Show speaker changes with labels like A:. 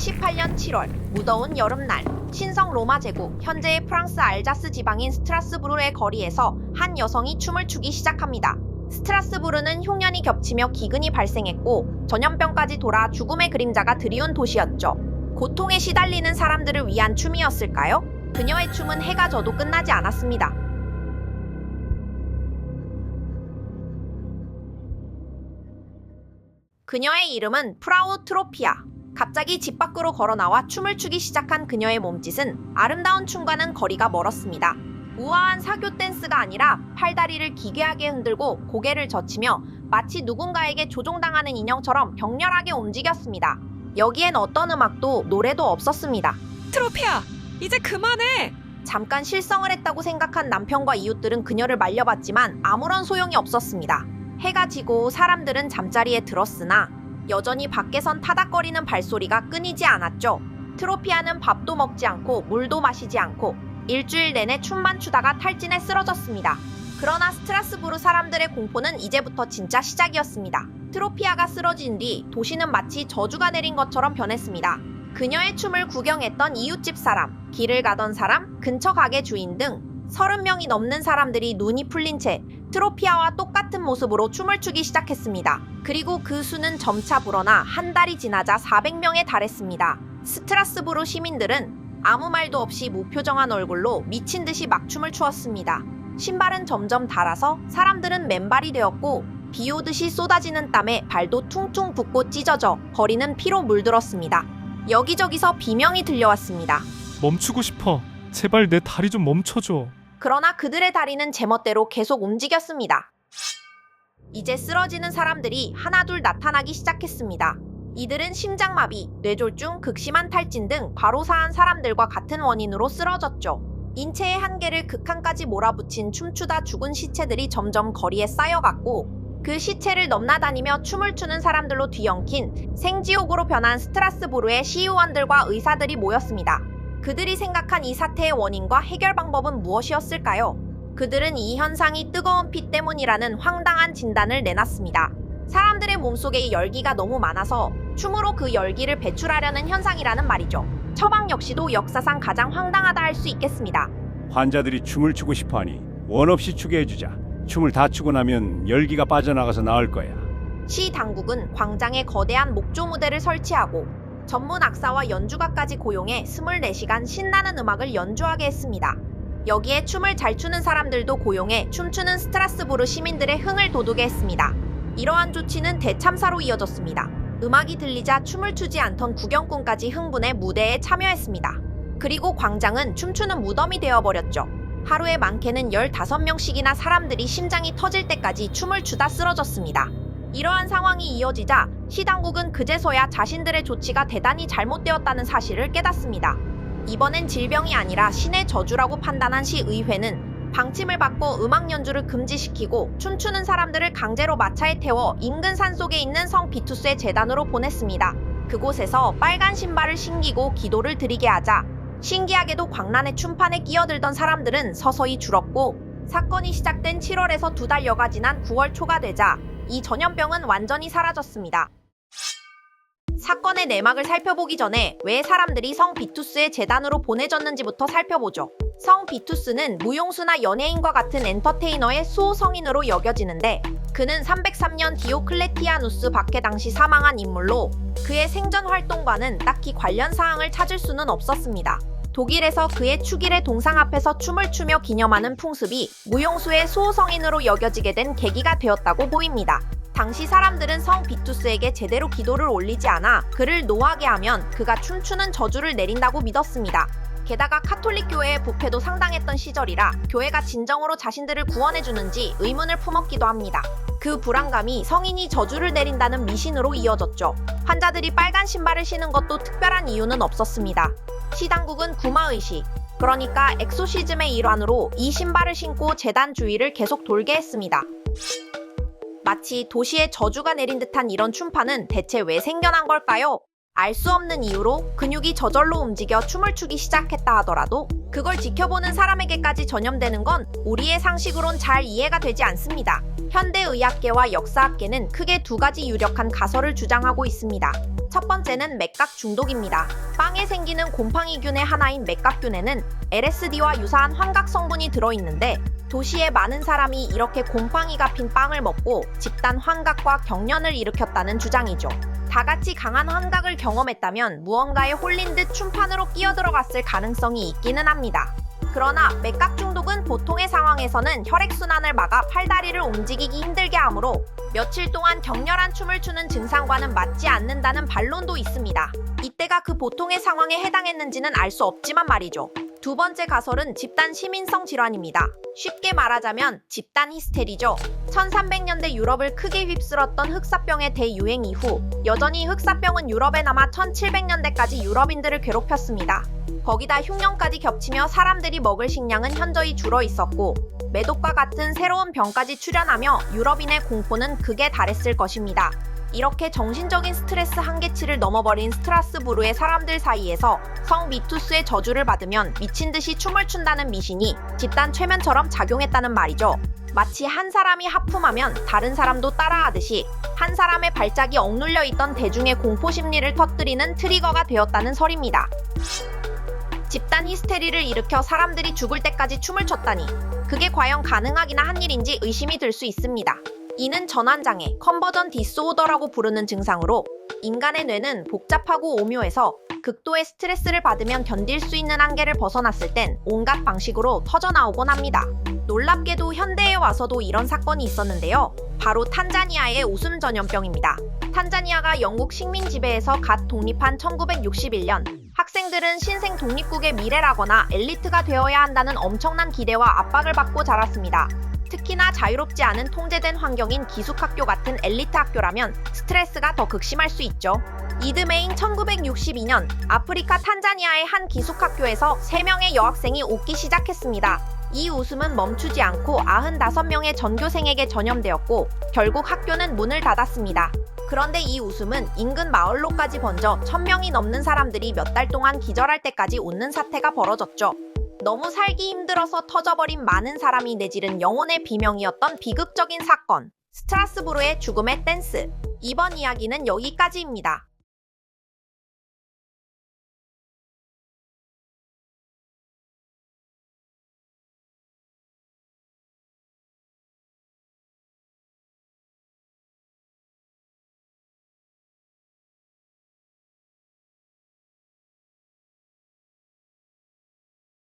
A: 1918년 7월 무더운 여름날 신성 로마 제국 현재의 프랑스 알자스 지방인 스트라스부르의 거리에서 한 여성이 춤을 추기 시작합니다. 스트라스부르는 흉년이 겹치며 기근이 발생했고 전염병까지 돌아 죽음의 그림자가 드리운 도시였죠. 고통에 시달리는 사람들을 위한 춤이었을까요? 그녀의 춤은 해가 져도 끝나지 않았습니다. 그녀의 이름은 프라우 트로피아. 갑자기 집 밖으로 걸어나와 춤을 추기 시작한 그녀의 몸짓은 아름다운 춤과는 거리가 멀었습니다. 우아한 사교 댄스가 아니라 팔다리를 기괴하게 흔들고 고개를 젖히며 마치 누군가에게 조종당하는 인형처럼 격렬하게 움직였습니다. 여기엔 어떤 음악도 노래도 없었습니다.
B: 트로피야, 이제 그만해!
A: 잠깐 실성을 했다고 생각한 남편과 이웃들은 그녀를 말려봤지만 아무런 소용이 없었습니다. 해가 지고 사람들은 잠자리에 들었으나 여전히 밖에선 타닥거리는 발소리가 끊이지 않았죠. 트로피아는 밥도 먹지 않고 물도 마시지 않고 일주일 내내 춤만 추다가 탈진에 쓰러졌습니다. 그러나 스트라스부르 사람들의 공포는 이제부터 진짜 시작이었습니다. 트로피아가 쓰러진 뒤 도시는 마치 저주가 내린 것처럼 변했습니다. 그녀의 춤을 구경했던 이웃집 사람, 길을 가던 사람, 근처 가게 주인 등 30명이 넘는 사람들이 눈이 풀린 채 트로피아와 똑같은 모습으로 춤을 추기 시작했습니다. 그리고 그 수는 점차 불어나 한 달이 지나자 400명에 달했습니다. 스트라스부르 시민들은 아무 말도 없이 무표정한 얼굴로 미친 듯이 막 춤을 추었습니다. 신발은 점점 닳아서 사람들은 맨발이 되었고 비 오듯이 쏟아지는 땀에 발도 퉁퉁 붓고 찢어져 거리는 피로 물들었습니다. 여기저기서 비명이 들려왔습니다.
C: 멈추고 싶어. 제발 내 다리 좀 멈춰줘.
A: 그러나 그들의 다리는 제멋대로 계속 움직였습니다. 이제 쓰러지는 사람들이 하나둘 나타나기 시작했습니다. 이들은 심장마비, 뇌졸중, 극심한 탈진 등 과로사한 사람들과 같은 원인으로 쓰러졌죠. 인체의 한계를 극한까지 몰아붙인 춤추다 죽은 시체들이 점점 거리에 쌓여갔고 그 시체를 넘나다니며 춤을 추는 사람들로 뒤엉킨 생지옥으로 변한 스트라스부르의 시의원들과 의사들이 모였습니다. 그들이 생각한 이 사태의 원인과 해결 방법은 무엇이었을까요? 그들은 이 현상이 뜨거운 피 때문이라는 황당한 진단을 내놨습니다. 사람들의 몸속에 열기가 너무 많아서 춤으로 그 열기를 배출하려는 현상이라는 말이죠. 처방 역시도 역사상 가장 황당하다 할 수 있겠습니다.
D: 환자들이 춤을 추고 싶어하니 원 없이 추게 해주자. 춤을 다 추고 나면 열기가 빠져나가서 나을 거야.
A: 시 당국은 광장에 거대한 목조 무대를 설치하고 전문 악사와 연주가까지 고용해 24시간 신나는 음악을 연주하게 했습니다. 여기에 춤을 잘 추는 사람들도 고용해 춤추는 스트라스부르 시민들의 흥을 돋우게 했습니다. 이러한 조치는 대참사로 이어졌습니다. 음악이 들리자 춤을 추지 않던 구경꾼까지 흥분해 무대에 참여했습니다. 그리고 광장은 춤추는 무덤이 되어버렸죠. 하루에 많게는 15명씩이나 사람들이 심장이 터질 때까지 춤을 추다 쓰러졌습니다. 이러한 상황이 이어지자 시당국은 그제서야 자신들의 조치가 대단히 잘못되었다는 사실을 깨닫습니다. 이번엔 질병이 아니라 신의 저주라고 판단한 시의회는 방침을 바꿔 음악 연주를 금지시키고 춤추는 사람들을 강제로 마차에 태워 인근 산속에 있는 성 비투스의 제단으로 보냈습니다. 그곳에서 빨간 신발을 신기고 기도를 드리게 하자 신기하게도 광란의 춤판에 끼어들던 사람들은 서서히 줄었고 사건이 시작된 7월에서 2달여가 지난 9월 초가 되자 이 전염병은 완전히 사라졌습니다. 사건의 내막을 살펴보기 전에 왜 사람들이 성 비투스의 재단으로 보내졌는지부터 살펴보죠. 성 비투스는 무용수나 연예인과 같은 엔터테이너의 수호성인으로 여겨지는데 그는 303년 디오클레티아누스 박해 당시 사망한 인물로 그의 생전 활동과는 딱히 관련 사항을 찾을 수는 없었습니다. 독일에서 그의 축일의 동상 앞에서 춤을 추며 기념하는 풍습이 무용수의 수호성인으로 여겨지게 된 계기가 되었다고 보입니다. 당시 사람들은 성 비투스에게 제대로 기도를 올리지 않아 그를 노하게 하면 그가 춤추는 저주를 내린다고 믿었습니다. 게다가 카톨릭 교회의 부패도 상당했던 시절이라 교회가 진정으로 자신들을 구원해주는지 의문을 품었기도 합니다. 그 불안감이 성인이 저주를 내린다는 미신으로 이어졌죠. 환자들이 빨간 신발을 신은 것도 특별한 이유는 없었습니다. 시당국은 구마의식, 그러니까 엑소시즘의 일환으로 이 신발을 신고 제단 주위를 계속 돌게 했습니다. 마치 도시에 저주가 내린 듯한 이런 춤판은 대체 왜 생겨난 걸까요? 알 수 없는 이유로 근육이 저절로 움직여 춤을 추기 시작했다 하더라도 그걸 지켜보는 사람에게까지 전염되는 건 우리의 상식으론 잘 이해가 되지 않습니다. 현대의학계와 역사학계는 크게 두 가지 유력한 가설을 주장하고 있습니다. 첫 번째는 맥각 중독입니다. 빵에 생기는 곰팡이균의 하나인 맥각균에는 LSD와 유사한 환각 성분이 들어있는데 도시의 많은 사람이 이렇게 곰팡이가 핀 빵을 먹고 집단 환각과 경련을 일으켰다는 주장이죠. 다 같이 강한 환각을 경험했다면 무언가에 홀린 듯 춤판으로 끼어들어갔을 가능성이 있기는 합니다. 그러나 맥각 중독은 보통의 상황에서는 혈액순환을 막아 팔다리를 움직이기 힘들게 하므로 며칠 동안 격렬한 춤을 추는 증상과는 맞지 않는다는 반론도 있습니다. 이때가 그 보통의 상황에 해당했는지는 알 수 없지만 말이죠. 두 번째 가설은 집단 시민성 질환입니다. 쉽게 말하자면 집단 히스테리죠. 1300년대 유럽을 크게 휩쓸었던 흑사병의 대유행 이후 여전히 흑사병은 유럽에 남아 1700년대까지 유럽인들을 괴롭혔습니다. 거기다 흉년까지 겹치며 사람들이 먹을 식량은 현저히 줄어 있었고 매독과 같은 새로운 병까지 출현하며 유럽인의 공포는 극에 달했을 것입니다. 이렇게 정신적인 스트레스 한계치를 넘어버린 스트라스부르의 사람들 사이에서 성 미투스의 저주를 받으면 미친 듯이 춤을 춘다는 미신이 집단 최면처럼 작용했다는 말이죠. 마치 한 사람이 하품하면 다른 사람도 따라하듯이 한 사람의 발작이 억눌려 있던 대중의 공포 심리를 터뜨리는 트리거가 되었다는 설입니다. 집단 히스테리를 일으켜 사람들이 죽을 때까지 춤을 췄다니 그게 과연 가능하기나 한 일인지 의심이 들 수 있습니다. 이는 전환장애, 컨버전 디스오더라고 부르는 증상으로 인간의 뇌는 복잡하고 오묘해서 극도의 스트레스를 받으면 견딜 수 있는 한계를 벗어났을 땐 온갖 방식으로 터져나오곤 합니다. 놀랍게도 현대에 와서도 이런 사건이 있었는데요. 바로 탄자니아의 웃음 전염병입니다. 탄자니아가 영국 식민 지배에서 갓 독립한 1961년 학생들은 신생 독립국의 미래라거나 엘리트가 되어야 한다는 엄청난 기대와 압박을 받고 자랐습니다. 특히나 자유롭지 않은 통제된 환경인 기숙학교 같은 엘리트 학교라면 스트레스가 더 극심할 수 있죠. 이듬해인 1962년 아프리카 탄자니아의 한 기숙학교에서 3명의 여학생이 웃기 시작했습니다. 이 웃음은 멈추지 않고 95명의 전교생에게 전염되었고 결국 학교는 문을 닫았습니다. 그런데 이 웃음은 인근 마을로까지 번져 1000명이 넘는 사람들이 몇 달 동안 기절할 때까지 웃는 사태가 벌어졌죠. 너무 살기 힘들어서 터져버린 많은 사람이 내지른 영혼의 비명이었던 비극적인 사건, 스트라스부르의 죽음의 댄스. 이번 이야기는 여기까지입니다.